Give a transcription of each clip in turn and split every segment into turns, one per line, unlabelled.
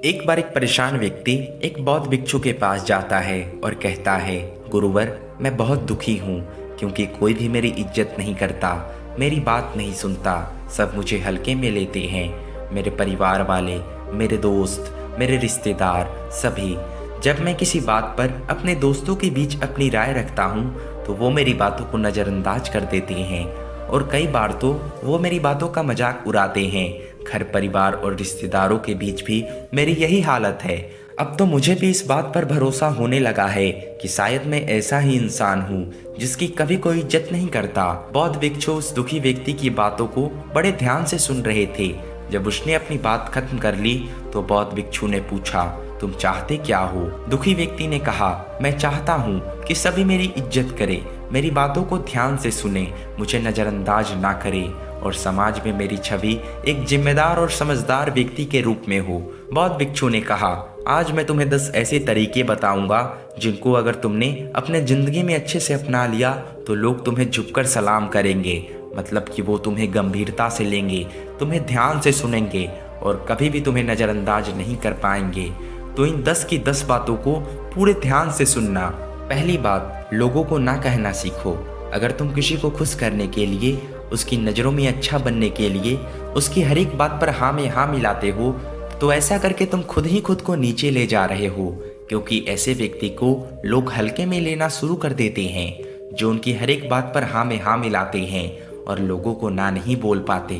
एक बार एक परेशान व्यक्ति एक बौद्ध भिक्षु के पास जाता है और कहता है, गुरुवर, मैं बहुत दुखी हूँ क्योंकि कोई भी मेरी इज्जत नहीं करता, मेरी बात नहीं सुनता, सब मुझे हल्के में लेते हैं। मेरे परिवार वाले, मेरे दोस्त, मेरे रिश्तेदार सभी। जब मैं किसी बात पर अपने दोस्तों के बीच अपनी राय रखता हूँ तो वो मेरी बातों को नज़रअंदाज कर देते हैं और कई बार तो वो मेरी बातों का मजाक उड़ाते हैं। घर परिवार और रिश्तेदारों के बीच भी मेरी यही हालत है। अब तो मुझे भी इस बात पर भरोसा होने लगा है कि शायद मैं ऐसा ही इंसान हूँ जिसकी कभी कोई इज्जत नहीं करता। बौद्ध भिक्षु उस दुखी व्यक्ति की बातों को बड़े ध्यान से सुन रहे थे। जब उसने अपनी बात खत्म कर ली तो बौद्ध भिक्षु ने पूछा, तुम चाहते क्या हो? दुखी व्यक्ति ने कहा, मैं चाहता हूँ कि सभी मेरी इज्जत करें, मेरी बातों को ध्यान से सुने, मुझे नज़रअंदाज ना करे और समाज में मेरी छवि एक जिम्मेदार और समझदार व्यक्ति के रूप में हो। बौद्ध भिक्षु ने कहा, आज मैं तुम्हें 10 ऐसे तरीके बताऊंगा जिनको अगर तुमने अपने ज़िंदगी में अच्छे से अपना लिया तो लोग तुम्हें झुककर सलाम करेंगे। मतलब कि वो तुम्हें गंभीरता से लेंगे, तुम्हें ध्यान से सुनेंगे और कभी भी तुम्हें नज़रअंदाज नहीं कर पाएंगे। तो इन 10 की 10 बातों को पूरे ध्यान से सुनना। पहली बात, लोगों को ना कहना सीखो। अगर तुम किसी को खुश करने के लिए, उसकी नज़रों में अच्छा बनने के लिए उसकी हर एक बात पर हाँ में हाँ मिलाते हो तो ऐसा करके तुम खुद ही खुद को नीचे ले जा रहे हो, क्योंकि ऐसे व्यक्ति को लोग हल्के में लेना शुरू कर देते हैं जो उनकी हर एक बात पर हाँ में हाँ मिलाते हैं और लोगों को ना नहीं बोल पाते,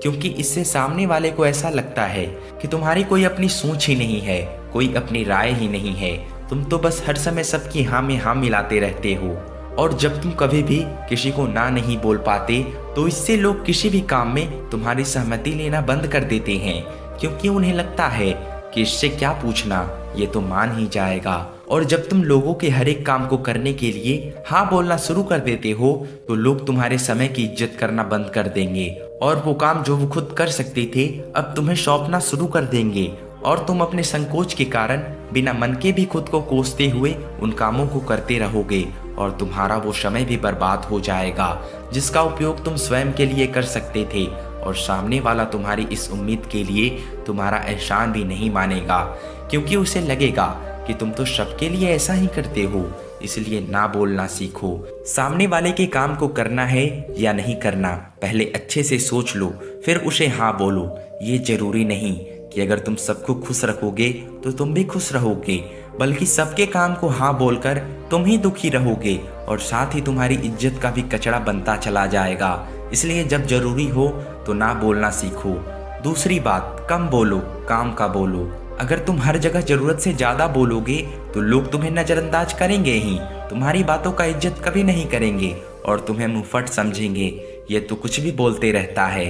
क्योंकि इससे सामने वाले को ऐसा लगता है कि तुम्हारी कोई अपनी सोच ही नहीं है, कोई अपनी राय ही नहीं है, तुम तो बस हर समय सबकी हाँ में हाँ मिलाते रहते हो। और जब तुम कभी भी किसी को ना नहीं बोल पाते तो इससे लोग किसी भी काम में तुम्हारी सहमति लेना बंद कर देते हैं, क्योंकि उन्हें लगता है कि इससे क्या पूछना, ये तो मान ही जाएगा। और जब तुम लोगों के हर एक काम को करने के लिए हाँ बोलना शुरू कर देते हो तो लोग तुम्हारे समय की इज्जत करना बंद कर देंगे और वो काम जो वो खुद कर सकते थे अब तुम्हें सौंपना शुरू कर देंगे और तुम अपने संकोच के कारण बिना मन के भी खुद को कोसते हुए उन कामों को करते रहोगे और तुम्हारा वो समय भी बर्बाद हो जाएगा जिसका उपयोग तुम स्वयं के लिए कर सकते थे और सामने वाला तुम्हारी इस उम्मीद के लिए तुम्हारा एहसान भी नहीं मानेगा, क्योंकि उसे लगेगा कि तुम तो सबके लिए ऐसा ही करते हो। इसलिए ना बोलना सीखो। सामने वाले के काम को करना है या नहीं करना पहले अच्छे से सोच लो, फिर उसे हाँ बोलो। ये जरूरी नहीं कि अगर तुम सबको खुश रखोगे तो तुम भी खुश रहोगे, बल्कि सबके काम को हाँ बोलकर तुम ही दुखी रहोगे और साथ ही तुम्हारी इज्जत का भी कचरा बनता चला जाएगा। इसलिए जब जरूरी हो तो ना बोलना सीखो। दूसरी बात, कम बोलो, काम का बोलो। अगर तुम हर जगह जरूरत से ज़्यादा बोलोगे तो लोग तुम्हें नज़रअंदाज करेंगे ही, तुम्हारी बातों का इज्जत कभी नहीं करेंगे और तुम्हें मुंहफट समझेंगे, ये तो कुछ भी बोलते रहता है।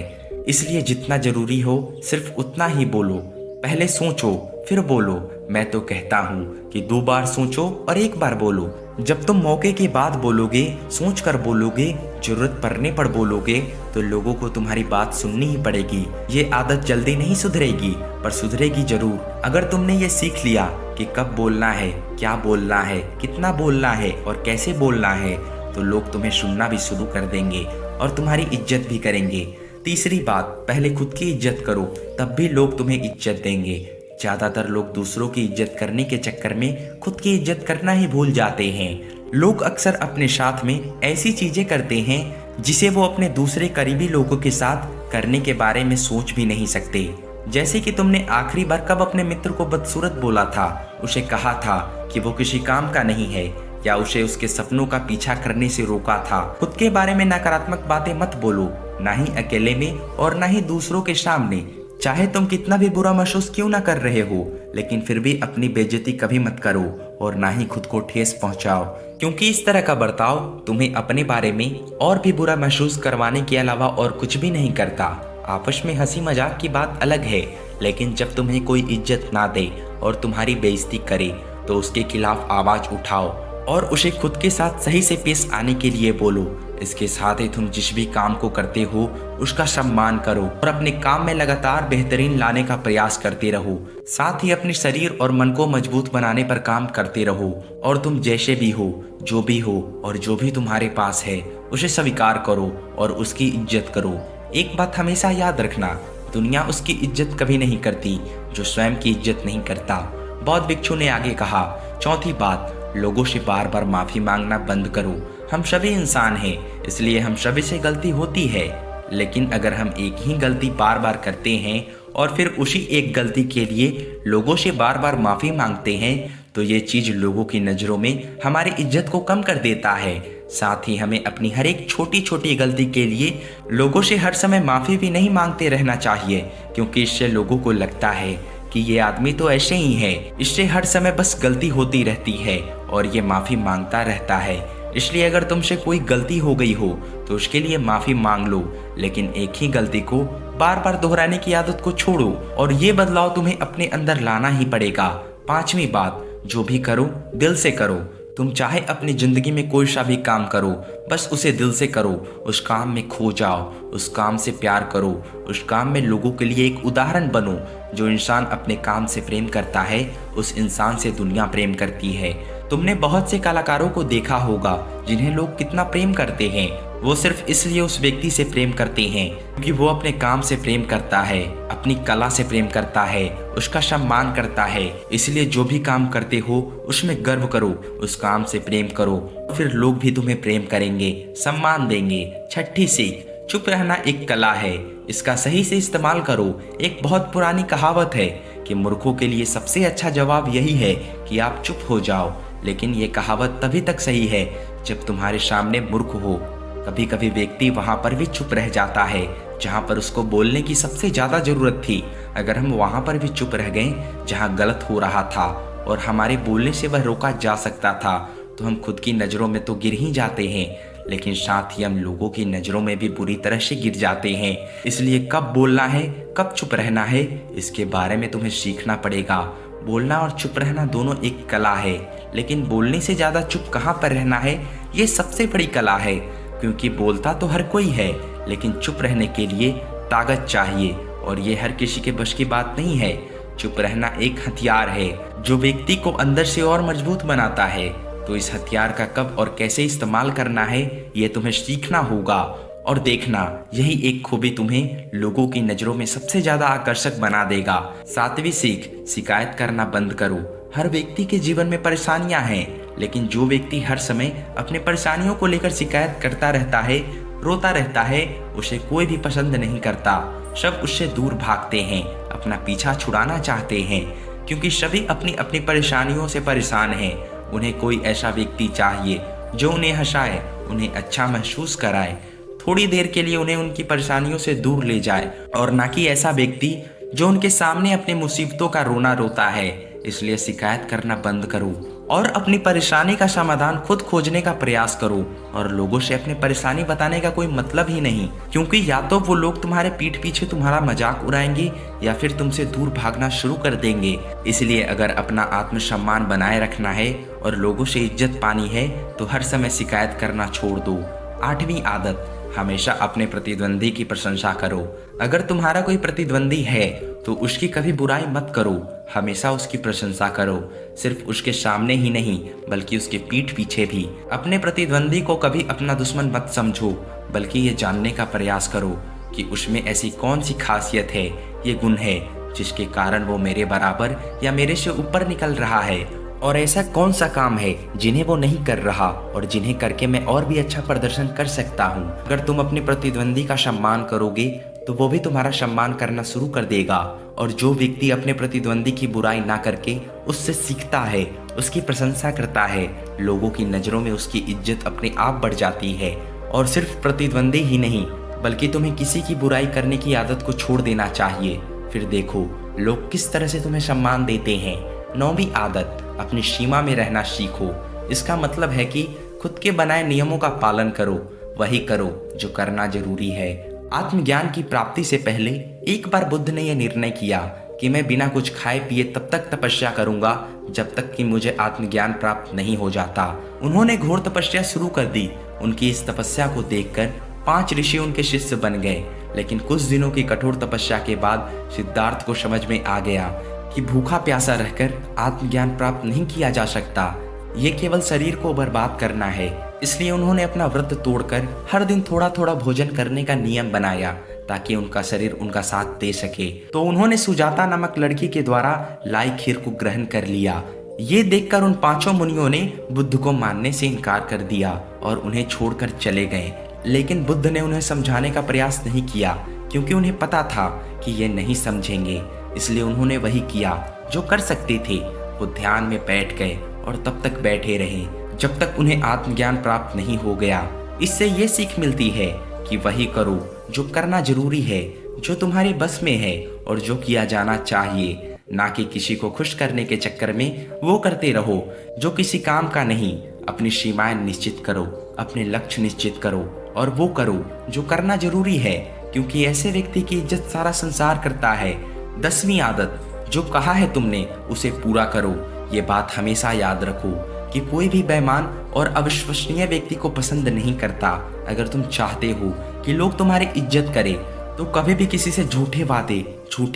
इसलिए जितना जरूरी हो सिर्फ उतना ही बोलो। पहले सोचो फिर बोलो। मैं तो कहता हूँ कि 2 बार सोचो और 1 बार बोलो। जब तुम मौके के बाद बोलोगे, सोच कर बोलोगे, जरूरत पड़ने पर बोलोगे तो लोगों को तुम्हारी बात सुननी ही पड़ेगी। ये आदत जल्दी नहीं सुधरेगी पर सुधरेगी जरूर। अगर तुमने ये सीख लिया कि कब बोलना है, क्या बोलना है, कितना बोलना है और कैसे बोलना है तो लोग तुम्हें सुनना भी शुरू कर देंगे और तुम्हारी इज्जत भी करेंगे। तीसरी बात, पहले खुद की इज्जत करो, तब भी लोग तुम्हें इज्जत देंगे। ज़्यादातर लोग दूसरों की इज्जत करने के चक्कर में खुद की इज्जत करना ही भूल जाते हैं। लोग अक्सर अपने साथ में ऐसी चीज़ें करते हैं जिसे वो अपने दूसरे करीबी लोगों के साथ करने के बारे में सोच भी नहीं सकते। जैसे कि तुमने आखिरी बार कब अपने मित्र को बदसूरत बोला था, उसे कहा था कि वो किसी काम का नहीं है या उसे उसके सपनों का पीछा करने से रोका था। खुद के बारे में नकारात्मक बातें मत बोलो, ना ही अकेले में और ना ही दूसरों के सामने। चाहे तुम कितना भी बुरा महसूस क्यों ना कर रहे हो, लेकिन फिर भी अपनी बेइज्जती कभी मत करो और ना ही खुद को ठेस पहुंचाओ, क्योंकि इस तरह का बर्ताव तुम्हें अपने बारे में और भी बुरा महसूस करवाने के अलावा और कुछ भी नहीं करता। आपस में हंसी मजाक की बात अलग है, लेकिन जब तुम्हें कोई इज्जत ना दे और तुम्हारी बेइज्जती करे तो उसके खिलाफ आवाज उठाओ और उसे खुद के साथ सही से पेश आने के लिए बोलो। इसके साथ ही तुम जिस भी काम को करते हो उसका सम्मान करो और अपने काम में लगातार बेहतरीन लाने का प्रयास करते रहो। साथ ही अपने शरीर और मन को मजबूत बनाने पर काम करते रहो और तुम जैसे भी हो, जो भी हो और जो भी तुम्हारे पास है उसे स्वीकार करो और उसकी इज्जत करो। एक बात हमेशा याद रखना, दुनिया उसकी इज्जत कभी नहीं करती, जो स्वयं की इज्जत नहीं करता। बौद्ध भिक्षु ने आगे कहा, चौथी बात, लोगों से बार बार माफी मांगना बंद करो। हम सभी इंसान हैं, इसलिए हम सभी से गलती होती है, लेकिन अगर हम एक ही गलती बार बार करते हैं और फिर उसी एक गलती के लिए लोगों से बार बार माफी मांगते हैं तो ये चीज लोगों की नज़रों में हमारी इज्जत को कम कर देता है। साथ ही हमें अपनी हर एक छोटी छोटी गलती के लिए लोगों से हर समय माफी भी नहीं मांगते रहना चाहिए, क्योंकि इससे लोगों को लगता है कि ये आदमी तो ऐसे ही है, इससे हर समय बस गलती होती रहती है और ये माफी मांगता रहता है। इसलिए अगर तुमसे कोई गलती हो गई हो तो उसके लिए माफी मांग लो, लेकिन एक ही गलती को बार बार दोहराने की आदत को छोड़ो और ये बदलाव तुम्हें अपने अंदर लाना ही पड़ेगा। पांचवी बात, जो भी करो दिल से करो। तुम चाहे अपनी जिंदगी में कोई सा भी काम करो, बस उसे दिल से करो। उस काम में खो जाओ, उस काम से प्यार करो, उस काम में लोगों के लिए एक उदाहरण बनो। जो इंसान अपने काम से प्रेम करता है उस इंसान से दुनिया प्रेम करती है। तुमने बहुत से कलाकारों को देखा होगा जिन्हें लोग कितना प्रेम करते हैं। वो सिर्फ इसलिए उस व्यक्ति से प्रेम करते हैं क्योंकि वो अपने काम से प्रेम करता है, अपनी कला से प्रेम करता है, उसका सम्मान करता है। इसलिए जो भी काम करते हो उसमें गर्व करो, उस काम से प्रेम करो, फिर लोग भी तुम्हें प्रेम करेंगे, सम्मान देंगे। छठी सीख, चुप रहना एक कला है, इसका सही से इस्तेमाल करो। एक बहुत पुरानी कहावत है कि मूर्खों के लिए सबसे अच्छा जवाब यही है कि आप चुप हो जाओ, लेकिन ये कहावत तभी तक सही है जब तुम्हारे सामने मूर्ख हो। कभी कभी व्यक्ति वहां पर भी चुप रह जाता है जहां पर उसको बोलने की सबसे ज्यादा जरूरत थी। अगर हम वहां पर भी चुप रह गए जहां गलत हो रहा था और हमारे बोलने से वह रोका जा सकता था, तो हम खुद की नज़रों में तो गिर ही जाते हैं, लेकिन साथ ही हम लोगों की नज़रों में भी बुरी तरह से गिर जाते हैं। इसलिए कब बोलना है, कब चुप रहना है, इसके बारे में तुम्हें सीखना पड़ेगा। बोलना और चुप रहना दोनों एक कला है, लेकिन बोलने से ज़्यादा चुप कहाँ पर रहना है, ये सबसे बड़ी कला है। क्योंकि बोलता तो हर कोई है, लेकिन चुप रहने के लिए ताकत चाहिए और ये हर किसी के बस की बात नहीं है। चुप रहना एक हथियार है जो व्यक्ति को अंदर से और मजबूत बनाता है। तो इस हथियार का कब और कैसे इस्तेमाल करना है ये तुम्हें सीखना होगा। और देखना, यही एक खूबी तुम्हें लोगों की नज़रों में सबसे ज़्यादा आकर्षक बना देगा। सातवीं सीख, शिकायत करना बंद करो। हर व्यक्ति के जीवन में परेशानियां हैं, लेकिन जो व्यक्ति हर समय अपने परेशानियों को लेकर शिकायत करता रहता है, रोता रहता है, उसे कोई भी पसंद नहीं करता। सब उससे दूर भागते हैं, अपना पीछा छुड़ाना चाहते हैं, क्योंकि सभी अपनी अपनी परेशानियों से परेशान हैं। उन्हें कोई ऐसा व्यक्ति चाहिए जो उन्हें हंसाए, उन्हें अच्छा महसूस कराए, थोड़ी देर के लिए उन्हें उनकी परेशानियों से दूर ले जाए, और ना कि ऐसा व्यक्ति जो उनके सामने अपनी मुसीबतों का रोना रोता है। इसलिए शिकायत करना बंद करो और अपनी परेशानी का समाधान खुद खोजने का प्रयास करो। और लोगों से अपनी परेशानी बताने का कोई मतलब ही नहीं, क्योंकि या तो वो लोग तुम्हारे पीठ पीछे तुम्हारा मजाक उड़ाएंगे या फिर तुमसे दूर भागना शुरू कर देंगे। इसलिए अगर अपना आत्मसम्मान बनाए रखना है और लोगों से इज्जत पानी है तो हर समय शिकायत करना छोड़ दो। आठवीं आदत, हमेशा अपने प्रतिद्वंदी की प्रशंसा करो। अगर तुम्हारा कोई प्रतिद्वंदी है तो उसकी कभी बुराई मत करो, हमेशा उसकी प्रशंसा करो। सिर्फ उसके सामने ही नहीं बल्कि उसके पीठ पीछे भी। अपने प्रतिद्वंदी को कभी अपना दुश्मन मत समझो, बल्कि ये जानने का प्रयास करो कि उसमें ऐसी कौन सी खासियत है, ये गुण है जिसके कारण वो मेरे बराबर या मेरे से ऊपर निकल रहा है, और ऐसा कौन सा काम है जिन्हें वो नहीं कर रहा और जिन्हें करके मैं और भी अच्छा प्रदर्शन कर सकता हूँ। अगर तुम अपने प्रतिद्वंदी का सम्मान करोगे तो वो भी तुम्हारा सम्मान करना शुरू कर देगा। और जो व्यक्ति अपने प्रतिद्वंदी की बुराई ना करके उससे सीखता है, उसकी प्रशंसा करता है, लोगों की नज़रों में उसकी इज्जत अपने आप बढ़ जाती है। और सिर्फ प्रतिद्वंदी ही नहीं बल्कि तुम्हें किसी की बुराई करने की आदत को छोड़ देना चाहिए, फिर देखो लोग किस तरह से तुम्हें सम्मान देते हैं। नौवीं आदत, अपनी सीमा में रहना सीखो। इसका मतलब है कि खुद के बनाए नियमों का पालन करो, वही करो जो करना जरूरी है। आत्मज्ञान की प्राप्ति से पहले एक बार बुद्ध ने यह निर्णय किया कि मैं बिना कुछ खाए पिए तब तक तपस्या करूंगा जब तक कि मुझे आत्मज्ञान प्राप्त नहीं हो जाता। उन्होंने घोर तपस्या शुरू कर दी। उनकी इस तपस्या को देखकर 5 ऋषि उनके शिष्य बन गए। लेकिन कुछ दिनों की कठोर तपस्या के बाद सिद्धार्थ को समझ में आ गया कि भूखा प्यासा रहकर आत्मज्ञान प्राप्त नहीं किया जा सकता, ये केवल शरीर को बर्बाद करना है। इसलिए उन्होंने अपना व्रत तोड़कर हर दिन थोड़ा थोड़ा भोजन करने का नियम बनाया ताकि उनका शरीर उनका साथ दे सके। तो उन्होंने सुजाता नामक लड़की के द्वारा लाई खीर को ग्रहण कर लिया। ये देखकर उन पांचों मुनियों ने बुद्ध को मानने से इनकार कर दिया और उन्हें छोड़कर चले गए। लेकिन बुद्ध ने उन्हें समझाने का प्रयास नहीं किया, क्योंकि उन्हें पता था कि ये नहीं समझेंगे। इसलिए उन्होंने वही किया जो कर सकते थे। वो ध्यान में बैठ गए और तब तक बैठे रहे जब तक उन्हें आत्मज्ञान प्राप्त नहीं हो गया। इससे ये सीख मिलती है कि वही करो जो करना जरूरी है, जो तुम्हारे बस में है और जो किया जाना चाहिए, ना कि किसी को खुश करने के चक्कर में वो करते रहो जो किसी काम का नहीं। अपनी सीमाएं निश्चित करो, अपने लक्ष्य निश्चित करो और वो करो जो करना जरूरी है, क्योंकि ऐसे व्यक्ति की इज्जत सारा संसार करता है। 10वीं आदत, जो कहा है तुमने उसे पूरा करो। ये बात हमेशा याद रखो कि कोई भी बेईमान और अविश्वसनीय व्यक्ति को पसंद नहीं करता। अगर तुम चाहते हो कि लोग तुम्हारी इज्जत करें तो कभी भी किसी से झूठी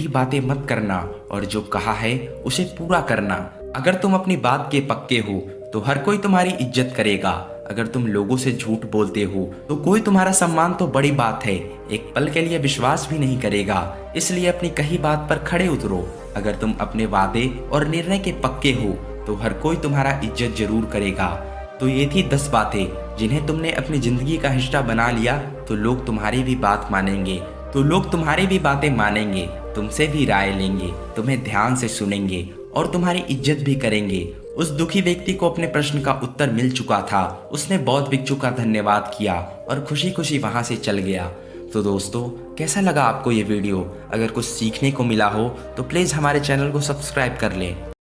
बातें मत करना और जो कहा है उसे पूरा करना। अगर तुम अपनी बात के पक्के हो तो हर कोई तुम्हारी इज्जत करेगा। अगर तुम लोगों से झूठ बोलते हो तो कोई तुम्हारा सम्मान तो बड़ी बात है, एक पल के लिए विश्वास भी नहीं करेगा। इसलिए अपनी कही बात पर खड़े उतरो। अगर तुम अपने वादे और निर्णय के पक्के हो तो हर कोई तुम्हारा इज्जत जरूर करेगा। तो ये थी 10 बातें जिन्हें तुमने अपनी जिंदगी का हिस्सा बना लिया तो लोग तुम्हारी भी बात मानेंगे, तुमसे भी राय लेंगे, तुम्हें ध्यान से सुनेंगे और तुम्हारी इज्जत भी करेंगे। उस दुखी व्यक्ति को अपने प्रश्न का उत्तर मिल चुका था। उसने बौद्ध भिक्षु का धन्यवाद किया और खुशी खुशी वहां से चल गया। तो दोस्तों, कैसा लगा आपको ये वीडियो? अगर कुछ सीखने को मिला हो तो प्लीज़ हमारे चैनल को सब्सक्राइब कर लें।